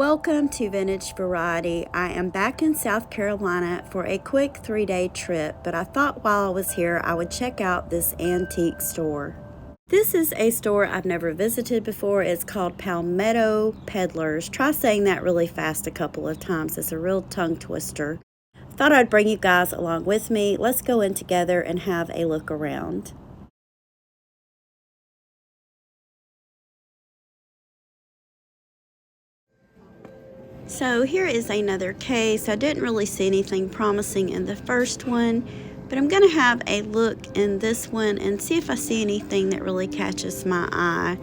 Welcome to Vintage Variety. I am back in South Carolina for a quick 3-day trip, but I thought while I was here I would check out this antique store. This is a store I've never visited before. It's called Palmetto Peddlers. Try saying that really fast a couple of times. It's a real tongue twister. Thought I'd bring you guys along with me. Let's go in together and have a look around. So here is another case. I didn't really see anything promising in the first one, but I'm going to have a look in this one and see if I see anything that really catches my eye.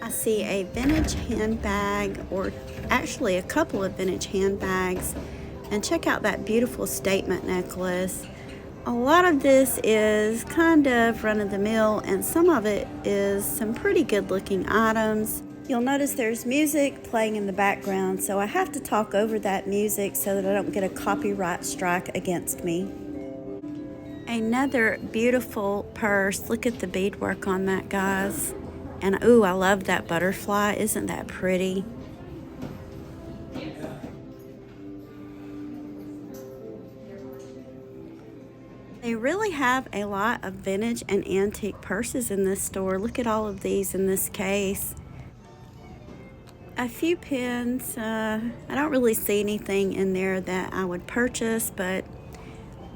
I see a vintage handbag, or actually a couple of vintage handbags, and check out that beautiful statement necklace. A lot of this is kind of run-of-the-mill, and some of it is some pretty good looking items. You'll notice there's music playing in the background, so I have to talk over that music so that I don't get a copyright strike against me. Another beautiful purse. Look at the beadwork on that, guys. And ooh, I love that butterfly. Isn't that pretty? They really have a lot of vintage and antique purses in this store. Look at all of these in this case. A few pins. I don't really see anything in there that I would purchase, but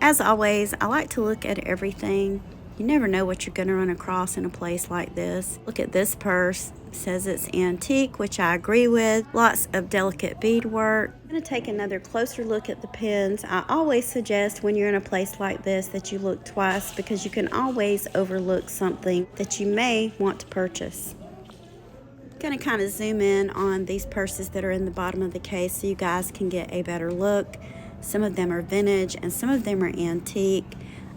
as always, I like to look at everything. You never know what you're going to run across in a place like this. Look at this purse. It says it's antique, which I agree with. Lots of delicate beadwork. I'm going to take another closer look at the pins. I always suggest when you're in a place like this that you look twice, because you can always overlook something that you may want to purchase. Going to kind of zoom in on these purses that are in the bottom of the case so you guys can get a better look. Some of them are vintage and some of them are antique.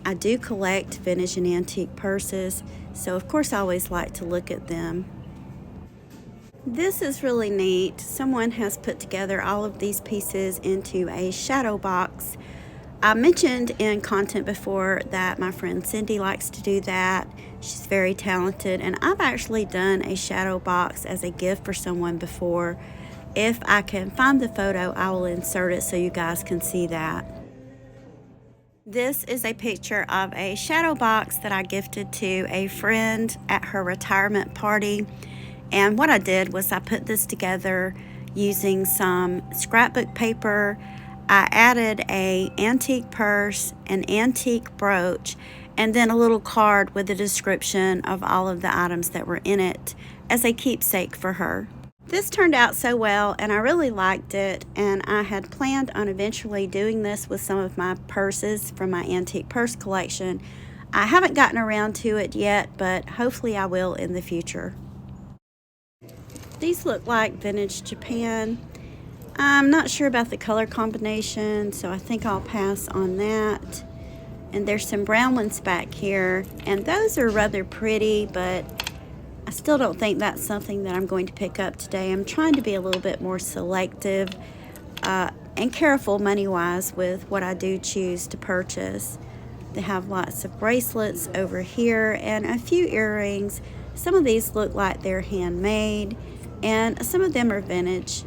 I do collect vintage and antique purses, so of course I always like to look at them. This is really neat. Someone has put together all of these pieces into a shadow box. I mentioned in content before that my friend Cindy likes to do that. She's very talented, and I've actually done a shadow box as a gift for someone before. If I can find the photo, I will insert it so you guys can see that. This is a picture of a shadow box that I gifted to a friend at her retirement party. And what I did was I put this together using some scrapbook paper. I added an antique purse, an antique brooch, and then a little card with a description of all of the items that were in it as a keepsake for her. This turned out so well, and I really liked it, and I had planned on eventually doing this with some of my purses from my antique purse collection. I haven't gotten around to it yet, but hopefully I will in the future. These look like vintage Japan. I'm not sure about the color combination, so I think I'll pass on that. And there's some brown ones back here, and those are rather pretty, but I still don't think that's something that I'm going to pick up today. I'm trying to be a little bit more selective and careful money-wise with what I do choose to purchase. They have lots of bracelets over here and a few earrings. Some of these look like they're handmade, and some of them are vintage.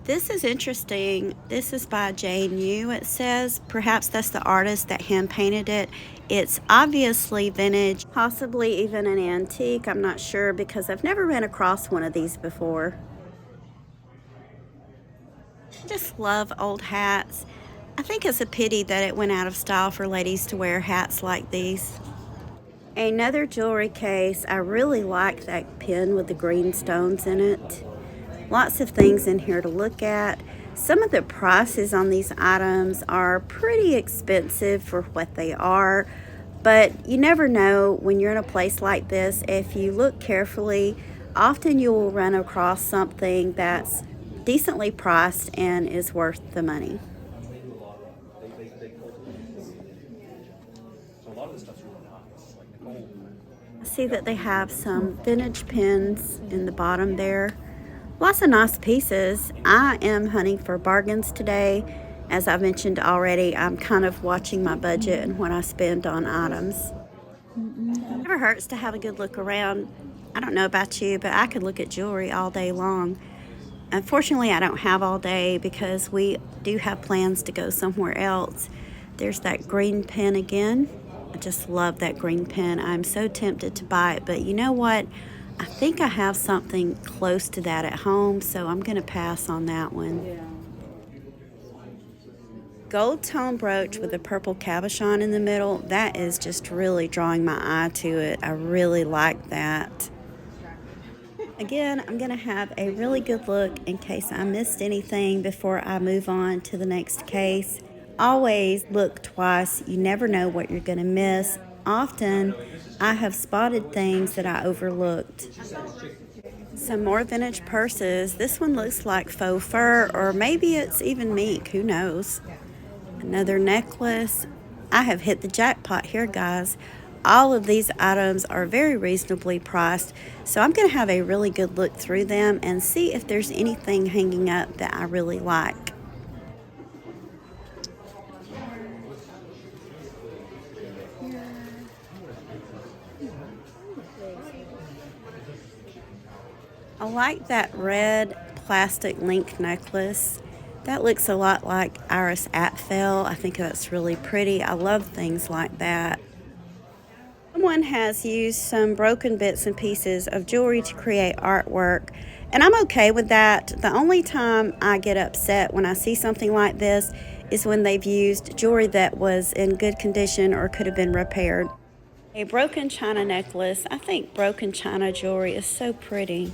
This is interesting. This is by Jane Yu, it says. Perhaps that's the artist that hand painted it. It's obviously vintage, possibly even an antique. I'm not sure because I've never ran across one of these before. I just love old hats. I think it's a pity that it went out of style for ladies to wear hats like these. Another jewelry case. I really like that pin with the green stones in it. Lots of things in here to look at. Some of the prices on these items are pretty expensive for what they are, but you never know when you're in a place like this. If you look carefully, often you will run across something that's decently priced and is worth the money. I see that they have some vintage pins in the bottom there. Lots of nice pieces. I am hunting for bargains today, As I've mentioned already, I'm kind of watching my budget and what I spend on items. It never hurts to have a good look around. I don't know about you, but I could look at jewelry all day long. Unfortunately, I don't have all day because we do have plans to go somewhere else. There's that green pen again. I just love that green pen. I'm so tempted to buy it, but you know what? I think I have something close to that at home, so I'm going to pass on that one. Gold tone brooch with a purple cabochon in the middle, that is just really drawing my eye to it. I really like that. Again, I'm going to have a really good look in case I missed anything before I move on to the next case. Always look twice. You never know what you're going to miss. Often, I have spotted things that I overlooked. Some more vintage purses. This one looks like faux fur, or maybe it's even mink. Who knows? Another necklace. I have hit the jackpot here, guys. All of these items are very reasonably priced, so I'm going to have a really good look through them and see if there's anything hanging up that I really like. I like that red plastic link necklace. That looks a lot like Iris Apfel. I think that's really pretty. I love things like that. Someone has used some broken bits and pieces of jewelry to create artwork, and I'm okay with that. The only time I get upset when I see something like this is when they've used jewelry that was in good condition or could have been repaired. A broken china necklace. I think broken china jewelry is so pretty.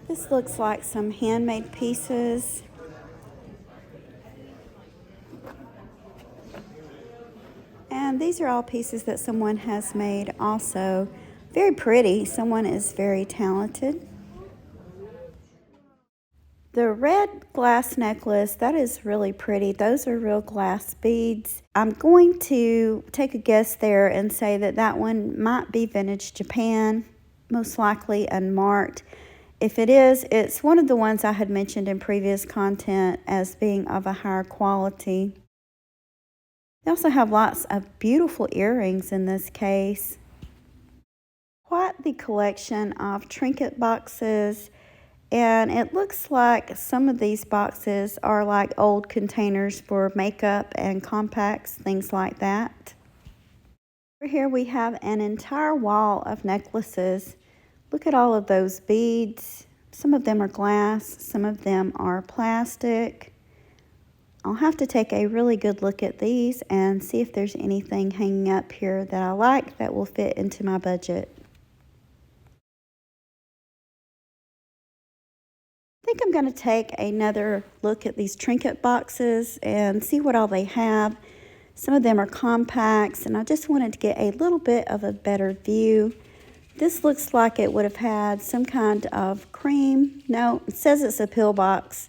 This looks like some handmade pieces. And these are all pieces that someone has made also. Very pretty. Someone is very talented. The red glass necklace, that is really pretty. Those are real glass beads. I'm going to take a guess there and say that that one might be vintage Japan, most likely unmarked. If it is, it's one of the ones I had mentioned in previous content as being of a higher quality. They also have lots of beautiful earrings in this case. Quite the collection of trinket boxes, and it looks like some of these boxes are like old containers for makeup and compacts, things like that. Over here we have an entire wall of necklaces. Look at all of those beads. Some of them are glass, some of them are plastic. I'll have to take a really good look at these and see if there's anything hanging up here that I like that will fit into my budget. I think I'm going to take another look at these trinket boxes and see what all they have. Some of them are compacts, and I just wanted to get a little bit of a better view. This looks like it would have had some kind of cream. No, it says it's a pill box.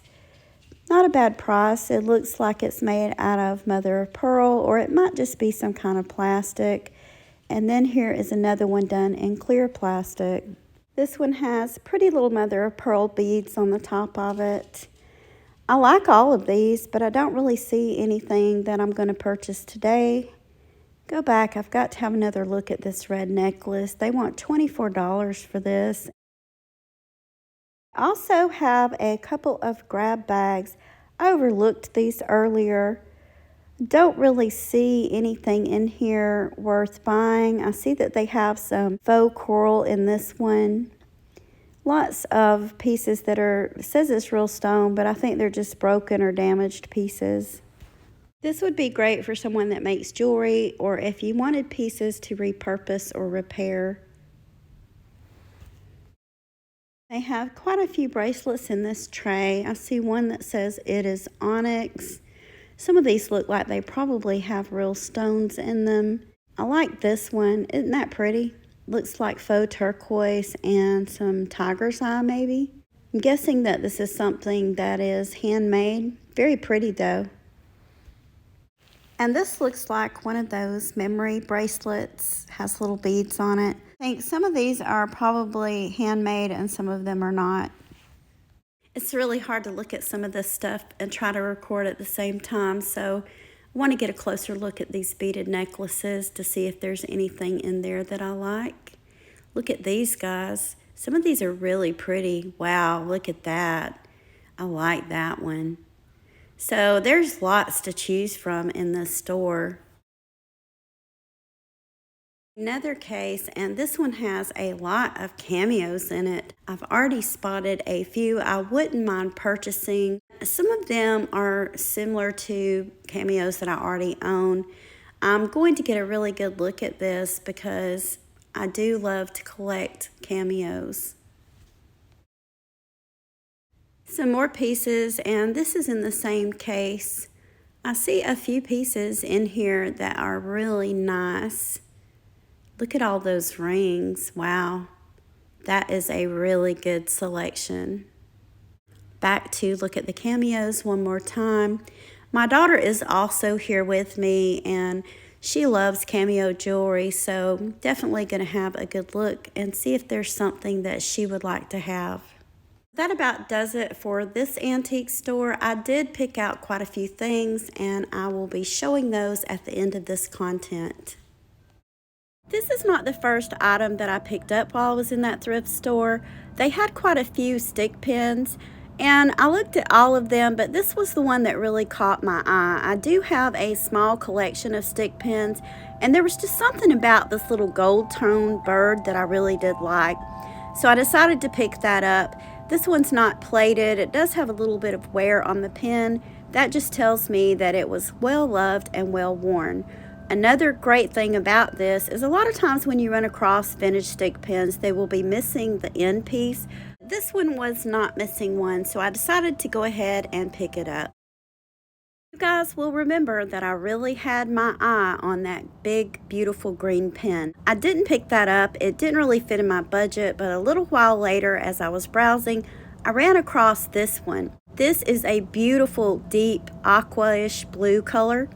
Not a bad price. It looks like it's made out of mother of pearl, or it might just be some kind of plastic. And then here is another one done in clear plastic. This one has pretty little mother of pearl beads on the top of it. I like all of these, but I don't really see anything that I'm going to purchase today. Go back. I've got to have another look at this red necklace. They want $24 for this. I also have a couple of grab bags. I overlooked these earlier. Don't really see anything in here worth buying. I see that they have some faux coral in this one. Lots of pieces that it says it's real stone, but I think they're just broken or damaged pieces. This would be great for someone that makes jewelry, or if you wanted pieces to repurpose or repair. They have quite a few bracelets in this tray. I see one that says it is onyx. Some of these look like they probably have real stones in them. I like this one. Isn't that pretty? Looks like faux turquoise and some tiger's eye maybe. I'm guessing that this is something that is handmade. Very pretty though. And this looks like one of those memory bracelets, has little beads on it. I think some of these are probably handmade and some of them are not. It's really hard to look at some of this stuff and try to record at the same time, so I want to get a closer look at these beaded necklaces to see if there's anything in there that I like. Look at these guys. Some of these are really pretty. Wow, look at that. I like that one. So there's lots to choose from in this store. Another case, and this one has a lot of cameos in it. I've already spotted a few I wouldn't mind purchasing. Some of them are similar to cameos that I already own. I'm going to get a really good look at this because I do love to collect cameos. Some more pieces, and this is in the same case. I see a few pieces in here that are really nice. Look at all those rings. Wow, that is a really good selection. Back to look at the cameos one more time. My daughter is also here with me, and she loves cameo jewelry, so definitely going to have a good look and see if there's something that she would like to have. That about does it for this antique store. I did pick out quite a few things, and I will be showing those at the end of this content. This is not the first item that I picked up while I was in that thrift store. They had quite a few stick pins, and I looked at all of them, but this was the one that really caught my eye. I do have a small collection of stick pins, and there was just something about this little gold tone bird that I really did like. So I decided to pick that up. This one's not plated. It does have a little bit of wear on the pin. That just tells me that it was well loved and well worn. Another great thing about this is a lot of times when you run across vintage stick pins, they will be missing the end piece. This one was not missing one, so I decided to go ahead and pick it up. You guys will remember that I really had my eye on that big, beautiful green pin. I didn't pick that up. It didn't really fit in my budget, but a little while later, as I was browsing, I ran across this one. This is a beautiful, deep, aqua-ish blue color.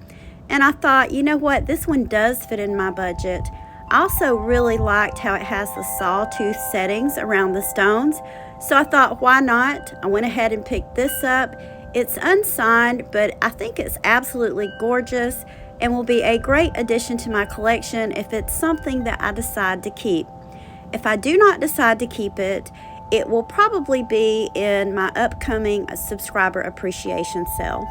And I thought, you know what, this one does fit in my budget. I also really liked how it has the sawtooth settings around the stones. So I thought, why not? I went ahead and picked this up. It's unsigned, but I think it's absolutely gorgeous and will be a great addition to my collection if it's something that I decide to keep. If I do not decide to keep it, it will probably be in my upcoming subscriber appreciation sale.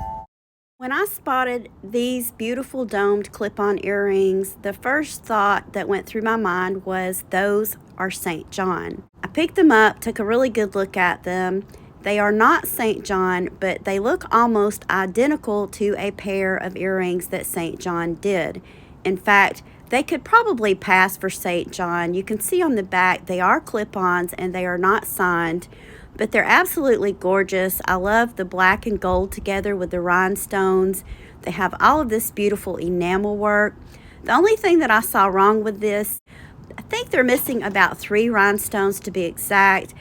When I spotted these beautiful domed clip-on earrings, the first thought that went through my mind was those are St. John. I picked them up, took a really good look at them. They are not St. John, but they look almost identical to a pair of earrings that St. John did. In fact, they could probably pass for St. John. You can see on the back they are clip-ons and they are not signed, but they're absolutely gorgeous. I love the black and gold together with the rhinestones. They have all of this beautiful enamel work. The only thing that I saw wrong with this, I think they're missing about 3 rhinestones to be exact.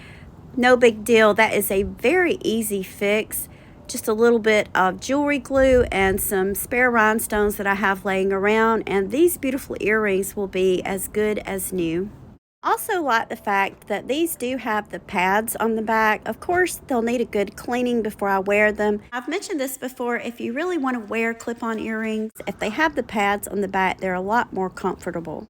No big deal. That is a very easy fix. Just a little bit of jewelry glue and some spare rhinestones that I have laying around, and these beautiful earrings will be as good as new. Also like the fact that these do have the pads on the back. Of course, they'll need a good cleaning before I wear them. I've mentioned this before, if you really want to wear clip-on earrings, if they have the pads on the back, they're a lot more comfortable.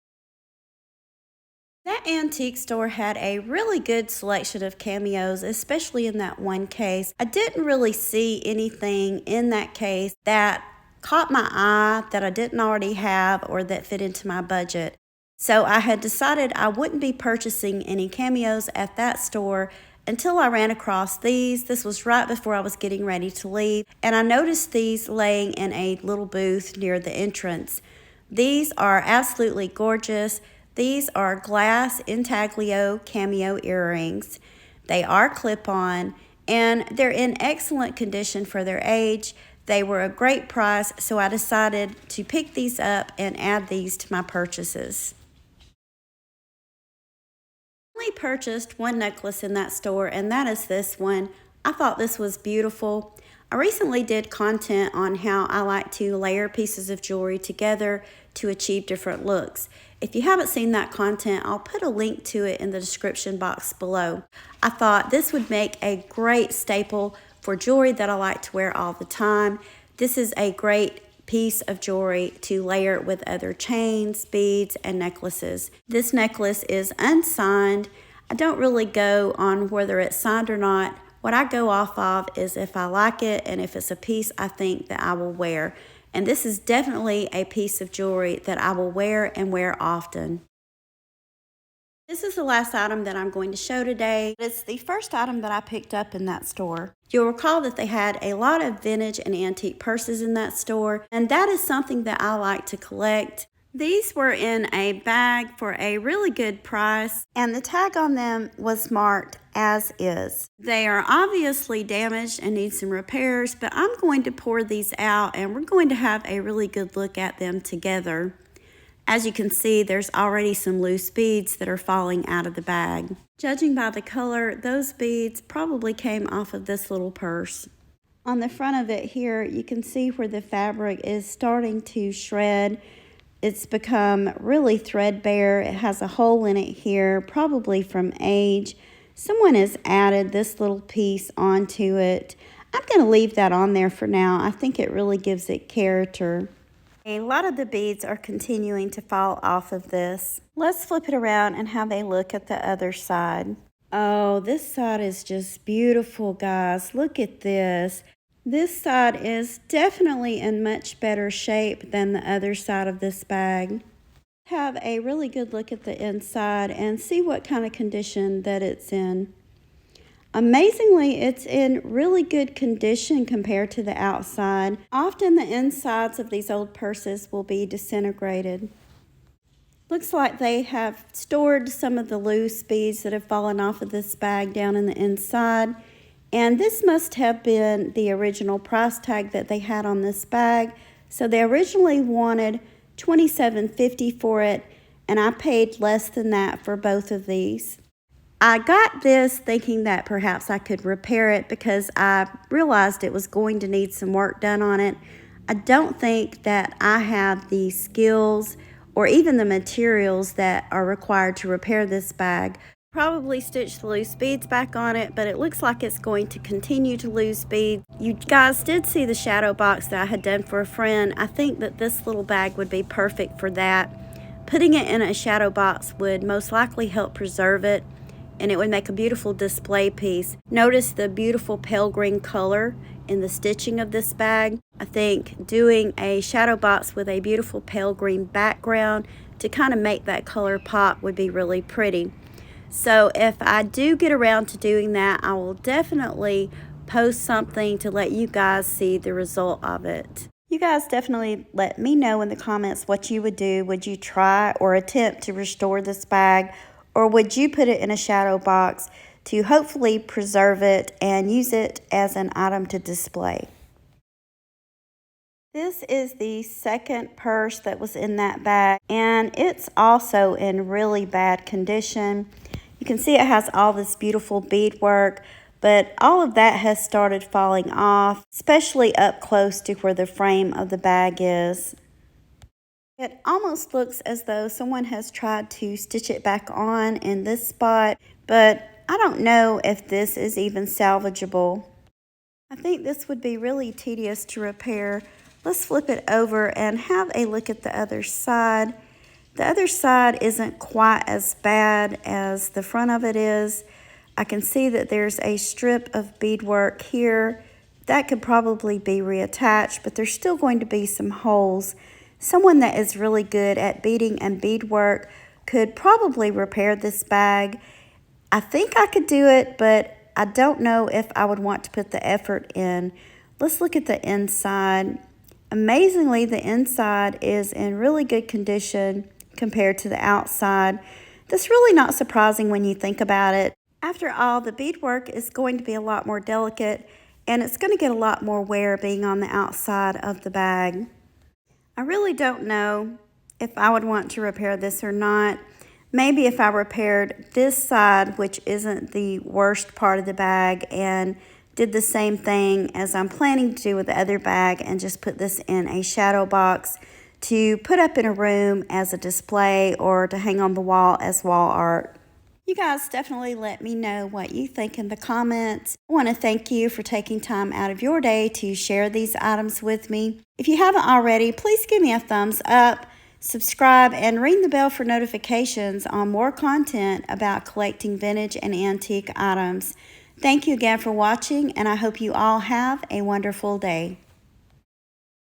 That antique store had a really good selection of cameos, especially in that one case. I didn't really see anything in that case that caught my eye that I didn't already have or that fit into my budget. So I had decided I wouldn't be purchasing any cameos at that store until I ran across these. This was right before I was getting ready to leave, and I noticed these laying in a little booth near the entrance. These are absolutely gorgeous. These are glass intaglio cameo earrings. They are clip-on, and they're in excellent condition for their age. They were a great price, so I decided to pick these up and add these to my purchases. I only purchased one necklace in that store, and that is this one. I thought this was beautiful. I recently did content on how I like to layer pieces of jewelry together to achieve different looks. If you haven't seen that content, I'll put a link to it in the description box below. I thought this would make a great staple for jewelry that I like to wear all the time. This is a great piece of jewelry to layer with other chains, beads, and necklaces. This necklace is unsigned. I don't really go on whether it's signed or not. What I go off of is if I like it and if it's a piece I think that I will wear. And this is definitely a piece of jewelry that I will wear and wear often. This is the last item that I'm going to show today. It's the first item that I picked up in that store. You'll recall that they had a lot of vintage and antique purses in that store, and that is something that I like to collect. These were in a bag for a really good price, and the tag on them was marked as is. They are obviously damaged and need some repairs, but I'm going to pour these out and we're going to have a really good look at them together. As you can see, there's already some loose beads that are falling out of the bag. Judging by the color, those beads probably came off of this little purse. On the front of it here, you can see where the fabric is starting to shred. It's become really threadbare. It has a hole in it here, probably from age. Someone has added this little piece onto it. I'm going to leave that on there for now. I think it really gives it character. A lot of the beads are continuing to fall off of this. Let's flip it around and have a look at the other side. Oh, this side is just beautiful, guys. Look at this. This side is definitely in much better shape than the other side of this bag. Have a really good look at the inside and see what kind of condition that it's in. Amazingly, it's in really good condition compared to the outside. Often the insides of these old purses will be disintegrated. Looks like they have stored some of the loose beads that have fallen off of this bag down in the inside. And this must have been the original price tag that they had on this bag. So they originally wanted $27.50 for it, and I paid less than that for both of these. I got this thinking that perhaps I could repair it because I realized it was going to need some work done on it. I don't think that I have the skills or even the materials that are required to repair this bag. Probably stitch the loose beads back on it, but it looks like it's going to continue to lose beads. You guys did see the shadow box that I had done for a friend. I think that this little bag would be perfect for that. Putting it in a shadow box would most likely help preserve it, and it would make a beautiful display piece. Notice the beautiful pale green color in the stitching of this bag. I think doing a shadow box with a beautiful pale green background to kind of make that color pop would be really pretty. So if I do get around to doing that, I will definitely post something to let you guys see the result of it. You guys definitely let me know in the comments what you would do. Would you try or attempt to restore this bag? Or would you put it in a shadow box to hopefully preserve it and use it as an item to display? This is the second purse that was in that bag, and it's also in really bad condition. You can see it has all this beautiful beadwork, but all of that has started falling off, especially up close to where the frame of the bag is. It almost looks as though someone has tried to stitch it back on in this spot, but I don't know if this is even salvageable. I think this would be really tedious to repair. Let's flip it over and have a look at the other side. The other side isn't quite as bad as the front of it is. I can see that there's a strip of beadwork here. That could probably be reattached, but there's still going to be some holes. Someone that is really good at beading and beadwork could probably repair this bag. I think I could do it, but I don't know if I would want to put the effort in. Let's look at the inside. Amazingly, the inside is in really good condition compared to the outside. That's really not surprising when you think about it. After all, the beadwork is going to be a lot more delicate, and it's going to get a lot more wear being on the outside of the bag. I really don't know if I would want to repair this or not. Maybe if I repaired this side, which isn't the worst part of the bag, and did the same thing as I'm planning to do with the other bag and just put this in a shadow box to put up in a room as a display or to hang on the wall as wall art. You guys definitely let me know what you think in the comments. I want to thank you for taking time out of your day to share these items with me. If you haven't already, please give me a thumbs up, subscribe, and ring the bell for notifications on more content about collecting vintage and antique items. Thank you again for watching, and I hope you all have a wonderful day.